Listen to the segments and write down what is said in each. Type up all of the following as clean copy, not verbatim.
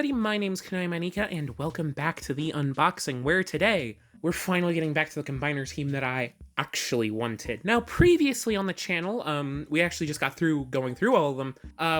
everybody, my name's Kanai Manika, and welcome back to the unboxing, where today, we're finally getting back to the Combiner team that I actually wanted. Now, previously on the channel, we actually just got through going through all of them.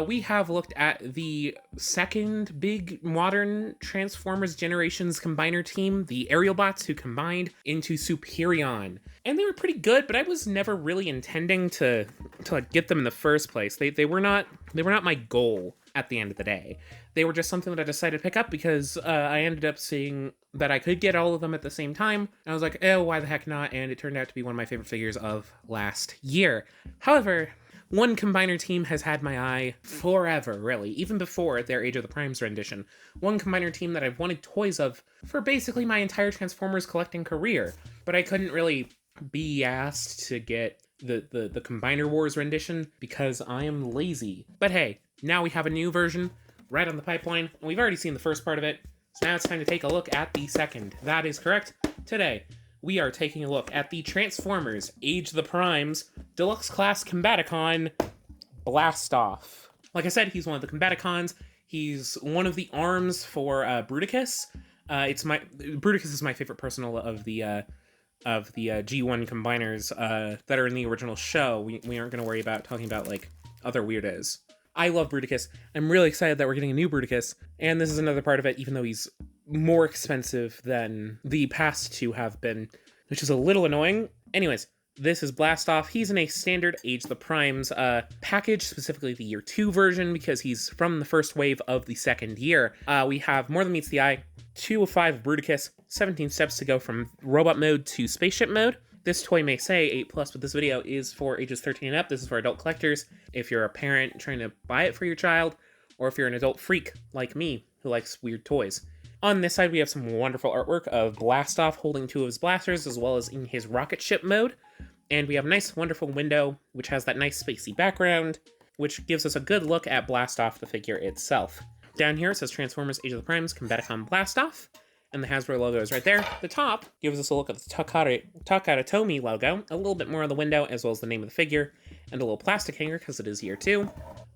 We have looked at the second big modern Transformers Generations Combiner team, the Aerial Bots, who combined into Superion. And they were pretty good, but I was never really intending to like, get them in the first place. They were not my goal at the end of the day. They were just something that I decided to pick up because I ended up seeing that I could get all of them at the same time. And I was like, oh, why the heck not? And it turned out to be one of my favorite figures of last year. However, one Combiner team has had my eye forever, really, even before their Age of the Primes rendition. One Combiner team that I've wanted toys of for basically my entire Transformers collecting career, but I couldn't really be asked to get the Combiner Wars rendition because I am lazy. But hey, now we have a new version right on the pipeline, and we've already seen the first part of it, so now it's time to take a look at the second. That is correct. Today, we are taking a look at the Transformers Age of the Primes Deluxe Class Combaticon Blastoff. Like I said, he's one of the Combaticons. He's one of the arms for Bruticus. Bruticus is my favorite personal of the G1 combiners that are in the original show. We aren't going to worry about talking about, like, other weirdos. I love Bruticus. I'm really excited that we're getting a new Bruticus, and this is another part of it, even though he's more expensive than the past two have been, which is a little annoying. Anyways, this is Blastoff. He's in a standard Age of the Primes package, specifically the Year 2 version, because he's from the first wave of the second year. We have More Than Meets the Eye, 2 of 5 Bruticus, 17 steps to go from robot mode to spaceship mode. This toy may say 8+, but this video is for ages 13 and up. This is for adult collectors. If you're a parent trying to buy it for your child, or if you're an adult freak like me who likes weird toys. On this side, we have some wonderful artwork of Blastoff holding 2 of his blasters, as well as in his rocket ship mode. And we have a nice, wonderful window, which has that nice spacey background, which gives us a good look at Blastoff, the figure itself. Down here, it says Transformers Age of the Primes Combaticon Blastoff, and the Hasbro logo is right there. The top gives us a look at the Takara Tomy logo, a little bit more on the window, as well as the name of the figure, and a little plastic hanger, because it is Year 2.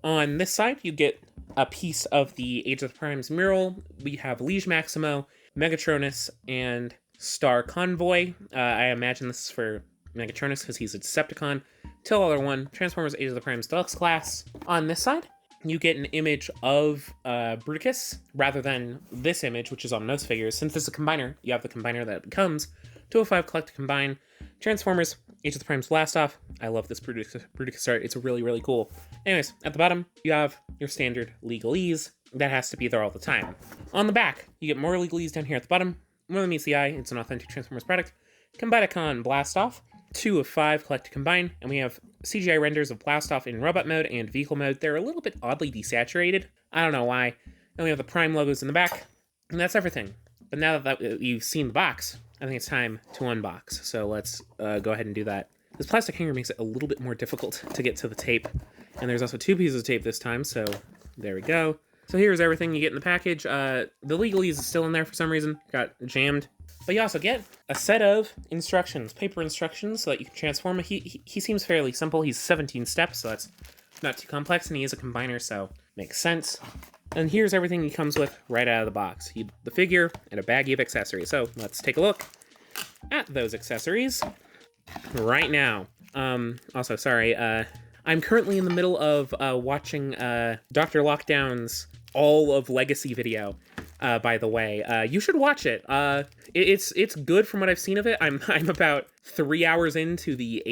On this side, you get a piece of the Age of the Primes mural. We have Liege Maximo, Megatronus, and Star Convoy. I imagine this is for Megatronus, because he's a Decepticon. Till Other One, Transformers Age of the Primes Deluxe Class. On this side, you get an image of Bruticus, rather than this image, which is on most figures. Since this is a combiner, you have the combiner that it becomes. 205 Collect to Combine. Transformers, Age of the Primes Blastoff. I love this Bruticus art. It's really, really cool. Anyways, at the bottom, you have your standard legalese. That has to be there all the time. On the back, you get more legalese down here at the bottom. More Than Meets the Eye. It's an authentic Transformers product. Combaticon Blastoff. 2 of 5 Collect to Combine, and we have CGI renders of Blastoff in robot mode and vehicle mode. They're a little bit oddly desaturated. I don't know why. And we have the Prime logos in the back, and that's everything. But now that you've seen the box, I think it's time to unbox. So let's go ahead and do that. This plastic hanger makes it a little bit more difficult to get to the tape, and there's also 2 pieces of tape this time, so there we go. So here's everything you get in the package. The legalese is still in there for some reason. Got jammed. But you also get a set of instructions, paper instructions, so that you can transform. He seems fairly simple. He's 17 steps, so that's not too complex, and he is a combiner, so makes sense. And here's everything he comes with right out of the box. The figure and a baggie of accessories. So let's take a look at those accessories right now. Also, sorry, I'm currently in the middle of watching Dr. Lockdown's All of Legacy video. By the way, you should watch it. It's good from what I've seen of it. I'm about 3 hours into the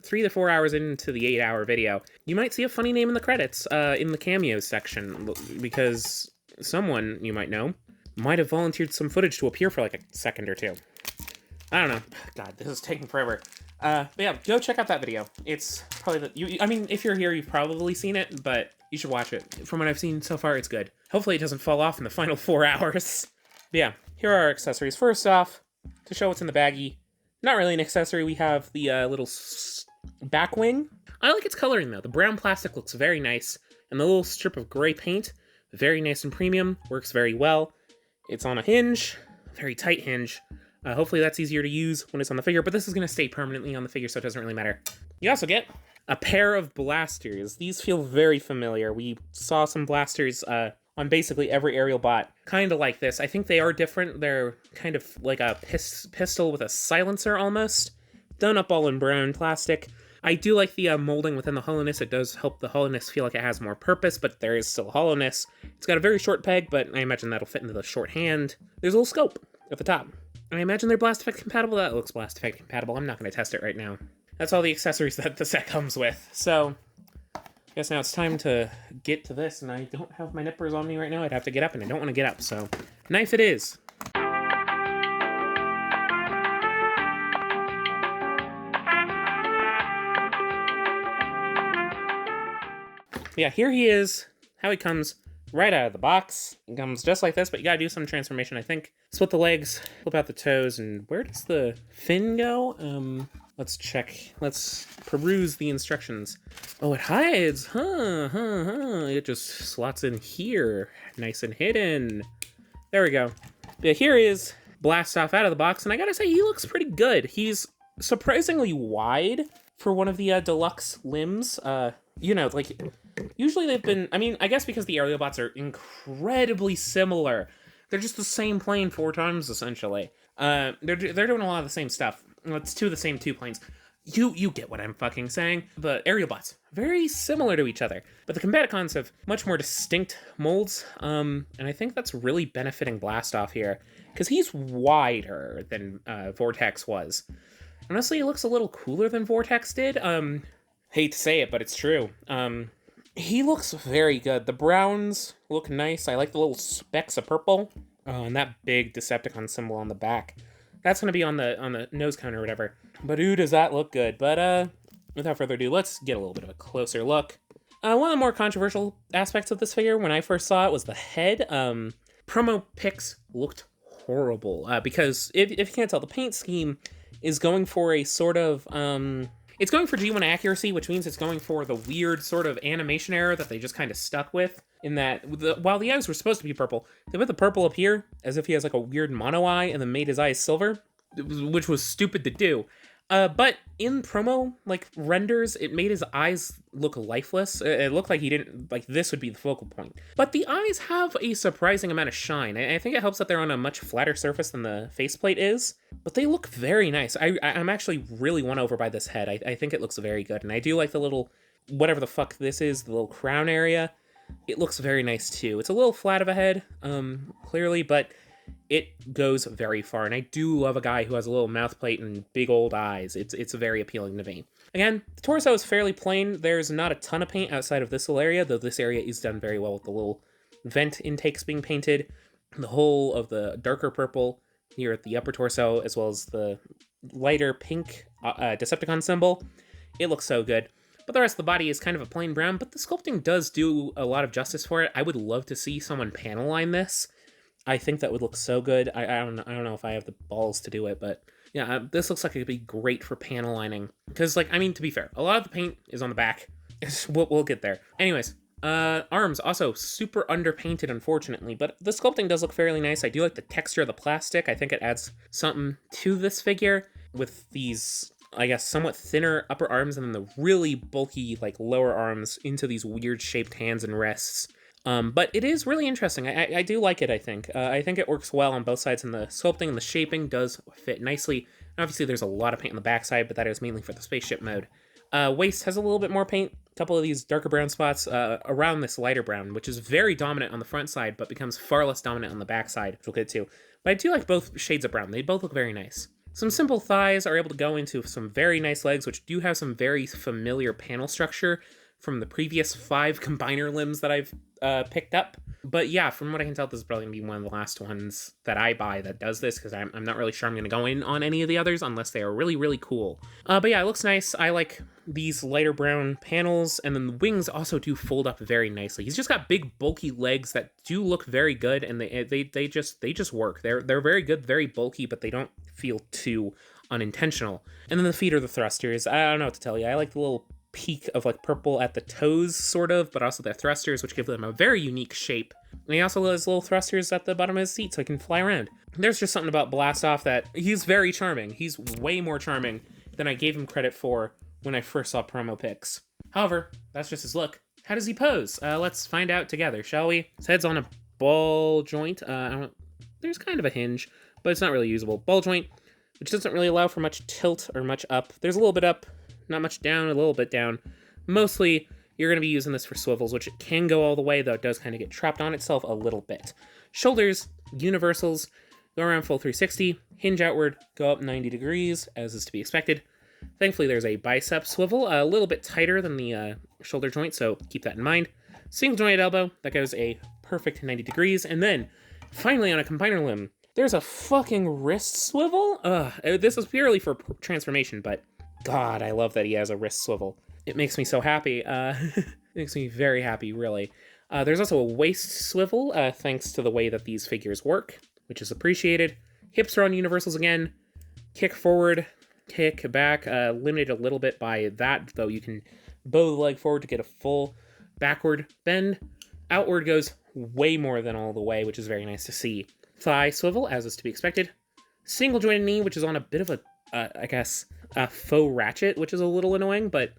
3 to 4 hours into the 8-hour video. You might see a funny name in the credits, in the cameos section, because someone you might know might have volunteered some footage to appear for like a second or two. I don't know. God, this is taking forever. But yeah, go check out that video. It's probably I mean, if you're here, you've probably seen it, but you should watch it. From what I've seen so far, it's good. Hopefully it doesn't fall off in the final 4 hours. But yeah, here are our accessories. First off, to show what's in the baggie, not really an accessory, we have the little back wing. I like its coloring though. The brown plastic looks very nice, and the little strip of gray paint, very nice and premium, works very well. It's on a hinge, very tight hinge. Hopefully that's easier to use when it's on the figure, but this is going to stay permanently on the figure, so it doesn't really matter. You also get a pair of blasters. These feel very familiar. We saw some blasters on basically every aerial bot, kind of like this. I think they are different. They're kind of like a pistol with a silencer almost, done up all in brown plastic. I do like the molding within the hollowness. It does help the hollowness feel like it has more purpose, but there is still hollowness. It's got a very short peg, but I imagine that'll fit into the short hand. There's a little scope at the top. I imagine they're blast effect compatible. That looks blast effect compatible. I'm not going to test it right now. That's all the accessories that the set comes with. So, I guess now it's time to get to this, and I don't have my nippers on me right now. I'd have to get up, and I don't want to get up, so knife it is. Yeah, here he is, how he comes right out of the box. It comes just like this, but you gotta do some transformation, I think. Split the legs, flip out the toes, and where does the fin go? Let's check. Let's peruse the instructions. Oh, it hides. It just slots in here. Nice and hidden. There we go. Yeah, here he is. Blast off out of the box, and I gotta say, he looks pretty good. He's surprisingly wide for one of the deluxe limbs. You know, like, usually they've been, I mean, I guess because the aerial bots are incredibly similar. They're just the same plane 4 times, essentially. They're doing a lot of the same stuff. It's two of the same 2 planes. You get what I'm fucking saying. The aerial bots, very similar to each other. But the Combaticons have much more distinct molds, and I think that's really benefiting Blastoff here. Because he's wider than Vortex was. Honestly, he looks a little cooler than Vortex did. Hate to say it, but it's true. He looks very good. The browns look nice. I like the little specks of purple. And that big Decepticon symbol on the back. That's going to be on the nose cone or whatever. But ooh, does that look good. But without further ado, let's get a little bit of a closer look. One of the more controversial aspects of this figure when I first saw it was the head. Promo pics looked horrible. Because if you can't tell, the paint scheme is going for a sort of... It's going for G1 accuracy, which means it's going for the weird sort of animation error that they just kind of stuck with. In that, while the eyes were supposed to be purple, they put the purple up here as if he has like a weird mono eye and then made his eyes silver, which was stupid to do. But in promo, like, renders, it made his eyes look lifeless. It looked like he didn't, like, this would be the focal point. But the eyes have a surprising amount of shine. I think it helps that they're on a much flatter surface than the faceplate is. But they look very nice. I'm actually really won over by this head. I think it looks very good. And I do like the little, whatever the fuck this is, the little crown area. It looks very nice, too. It's a little flat of a head, clearly, but it goes very far, and I do love a guy who has a little mouth plate and big old eyes. It's very appealing to me. Again, the torso is fairly plain. There's not a ton of paint outside of this little area, though this area is done very well with the little vent intakes being painted. The whole of the darker purple here at the upper torso, as well as the lighter pink Decepticon symbol. It looks so good. But the rest of the body is kind of a plain brown, but the sculpting does do a lot of justice for it. I would love to see someone panel line this. I think that would look so good. I don't know if I have the balls to do it, but yeah, this looks like it would be great for panel lining. Because, like, I mean, to be fair, a lot of the paint is on the back. We'll get there. Anyways, arms also super underpainted, unfortunately, but the sculpting does look fairly nice. I do like the texture of the plastic. I think it adds something to this figure with these, I guess, somewhat thinner upper arms and then the really bulky, like, lower arms into these weird shaped hands and wrists. But it is really interesting. I do like it, I think. I think it works well on both sides, and the sculpting and the shaping does fit nicely. Obviously, there's a lot of paint on the backside, but that is mainly for the spaceship mode. Waist has a little bit more paint, a couple of these darker brown spots around this lighter brown, which is very dominant on the front side, but becomes far less dominant on the backside, which we'll get to. But I do like both shades of brown. They both look very nice. Some simple thighs are able to go into some very nice legs, which do have some very familiar panel structure from the previous 5 combiner limbs that I've picked up. But yeah, from what I can tell, this is probably going to be one of the last ones that I buy that does this, because I'm not really sure I'm going to go in on any of the others unless they are really, really cool. But yeah, it looks nice. I like these lighter brown panels, and then the wings also do fold up very nicely. He's just got big, bulky legs that do look very good, and they just work. They're very good, very bulky, but they don't feel too unintentional. And then the feet are the thrusters. I don't know what to tell you. I like the little peak of like purple at the toes, sort of, but also their thrusters, which give them a very unique shape. And he also has little thrusters at the bottom of his seat so he can fly around. There's just something about Blastoff that he's very charming. He's way more charming than I gave him credit for when I first saw promo pics. However, that's just his look. How does he pose? Let's find out together, shall we? His head's on a ball joint. There's kind of a hinge, but it's not really usable. Ball joint, which doesn't really allow for much tilt or much up. There's a little bit up, not much down, a little bit down. Mostly, you're going to be using this for swivels, which it can go all the way, though it does kind of get trapped on itself a little bit. Shoulders, universals, go around full 360, hinge outward, go up 90 degrees, as is to be expected. Thankfully, there's a bicep swivel, a little bit tighter than the shoulder joint, so keep that in mind. Single jointed elbow, that goes a perfect 90 degrees. And then, finally on a combiner limb, there's a fucking wrist swivel. This is purely for transformation, but God, I love that he has a wrist swivel. It makes me so happy. It makes me very happy, really. There's also a waist swivel, thanks to the way that these figures work, which is appreciated. Hips are on universals again. Kick forward, kick back, limited a little bit by that, though you can bow the leg forward to get a full backward bend. Outward goes way more than all the way, which is very nice to see. Thigh swivel, as is to be expected. Single jointed knee, which is on a bit of a faux ratchet, which is a little annoying, but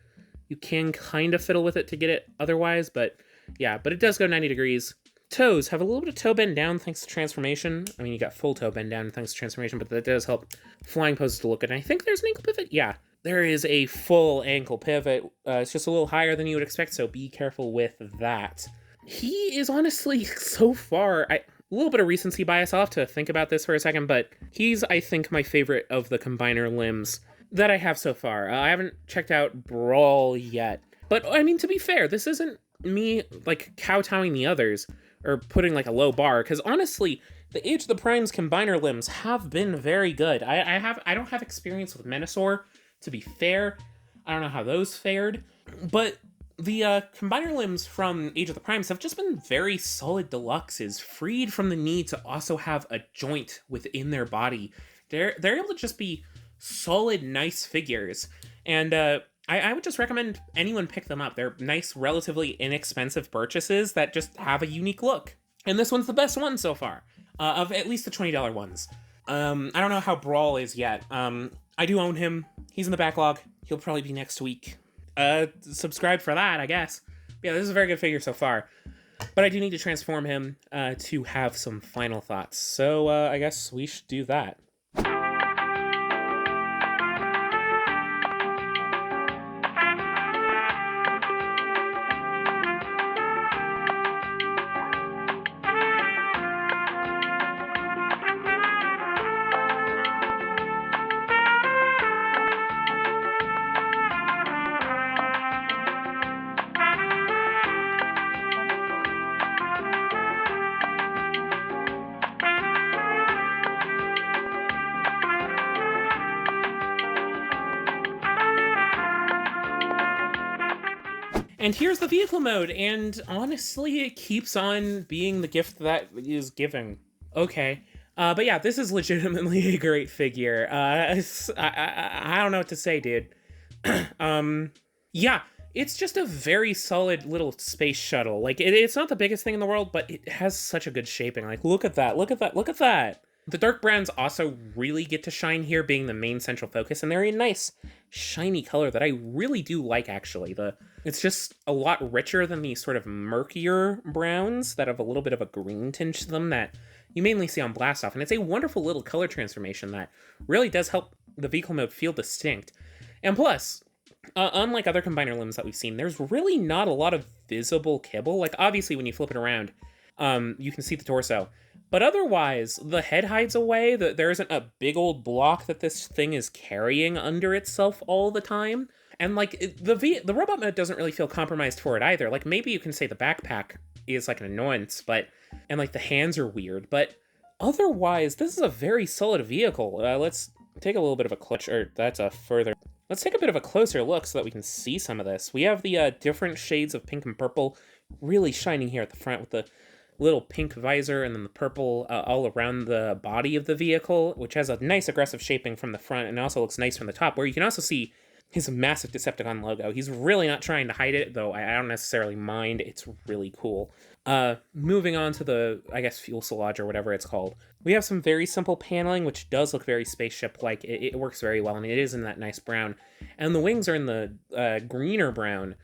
you can kind of fiddle with it to get it otherwise, but yeah, but it does go 90 degrees. Toes have a little bit of toe bend down thanks to transformation. I mean, you got full toe bend down thanks to transformation, but that does help flying poses to look good. And I think there's an ankle pivot. Yeah, there is a full ankle pivot. It's just a little higher than you would expect, so be careful with that. He is honestly, so far, a little bit of recency bias. I'll have to think about this for a second, but he's, I think, my favorite of the combiner limbs that I have so far. I haven't checked out Brawl yet. But, I mean, to be fair, this isn't me, like, kowtowing the others, or putting, like, a low bar, because honestly, the Age of the Primes combiner limbs have been very good. I don't have experience with Menasor, to be fair. I don't know how those fared, but the combiner limbs from Age of the Primes have just been very solid deluxes, freed from the need to also have a joint within their body. They're able to just be solid, nice figures, and I would just recommend anyone pick them up. They're nice, relatively inexpensive purchases that just have a unique look. And this one's the best one so far, of at least the $20 ones. I don't know how Brawl is yet. I do own him. He's in the backlog. He'll probably be next week. Subscribe for that, I guess. Yeah, this is a very good figure so far. But I do need to transform him to have some final thoughts. So I guess we should do that. And here's the vehicle mode, and honestly, it keeps on being the gift that is giving. Okay. But yeah, this is legitimately a great figure. I don't know what to say, dude. Yeah, it's just a very solid little space shuttle. Like, it's not the biggest thing in the world, but it has such a good shaping. Like, look at that, look at that, look at that! The dark browns also really get to shine here, being the main central focus, and they're a nice, shiny color that I really do like, actually. It's just a lot richer than the sort of murkier browns that have a little bit of a green tinge to them that you mainly see on Blastoff, and it's a wonderful little color transformation that really does help the vehicle mode feel distinct. And plus, unlike other combiner limbs that we've seen, there's really not a lot of visible kibble. Like, obviously, when you flip it around, you can see the torso. But otherwise, the head hides away, there isn't a big old block that this thing is carrying under itself all the time. And, like, the robot mode doesn't really feel compromised for it either. Like, maybe you can say the backpack is, like, an annoyance, and, like, the hands are weird. But otherwise, this is a very solid vehicle. Let's take a little bit of a Let's take a bit of a closer look so that we can see some of this. We have the different shades of pink and purple really shining here at the front with the little pink visor and then the purple all around the body of the vehicle, which has a nice aggressive shaping from the front and also looks nice from the top, where you can also see his massive Decepticon logo. He's really not trying to hide it, though I don't necessarily mind. It's really cool. Moving on to the, I guess, fuselage or whatever it's called. We have some very simple paneling, which does look very spaceship-like. It works very well, and it is in that nice brown. And the wings are in the greener brown.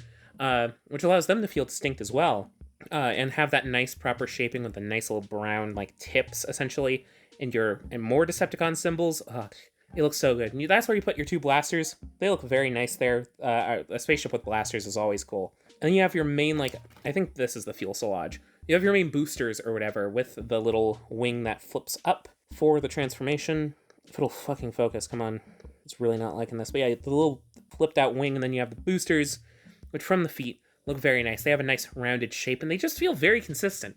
which allows them to feel distinct as well, and have that nice proper shaping with the nice little brown like tips essentially, and more Decepticon symbols. Ugh, it looks so good. And that's where you put your 2 blasters. They look very nice there. A spaceship with blasters is always cool. And then you have your main, like, I think this is the fuselage. You have your main boosters or whatever with the little wing that flips up for the transformation. If it'll fucking focus, come on. It's really not liking this. But yeah, the little flipped out wing, and then you have the boosters, which from the feet look very nice. They have a nice rounded shape, and they just feel very consistent.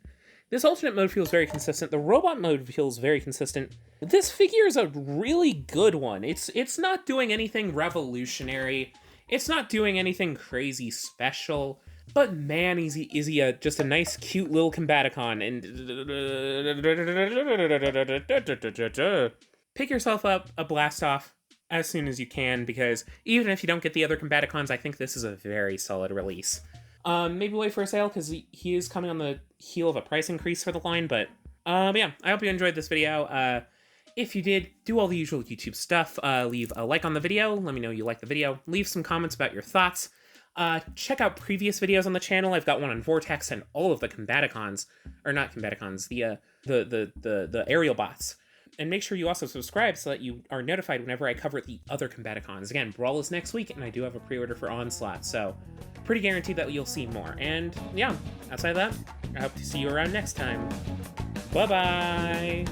This alternate mode feels very consistent. The robot mode feels very consistent. This figure is a really good one. It's not doing anything revolutionary. It's not doing anything crazy special. But man, is he just a nice, cute little Combaticon. And pick yourself up a blast off as soon as you can, because even if you don't get the other Combaticons, I think this is a very solid release. Maybe wait for a sale, because he is coming on the heel of a price increase for the line, but yeah, I hope you enjoyed this video. If you did, do all the usual YouTube stuff. Leave a like on the video, let me know you like the video, leave some comments about your thoughts. Check out previous videos on the channel. I've got one on Vortex and all of the Combaticons, or not Combaticons, the aerial bots. And make sure you also subscribe so that you are notified whenever I cover the other Combaticons. Again, Brawl is next week, and I do have a pre-order for Onslaught, so pretty guaranteed that you'll see more. And yeah, outside of that, I hope to see you around next time. Bye-bye!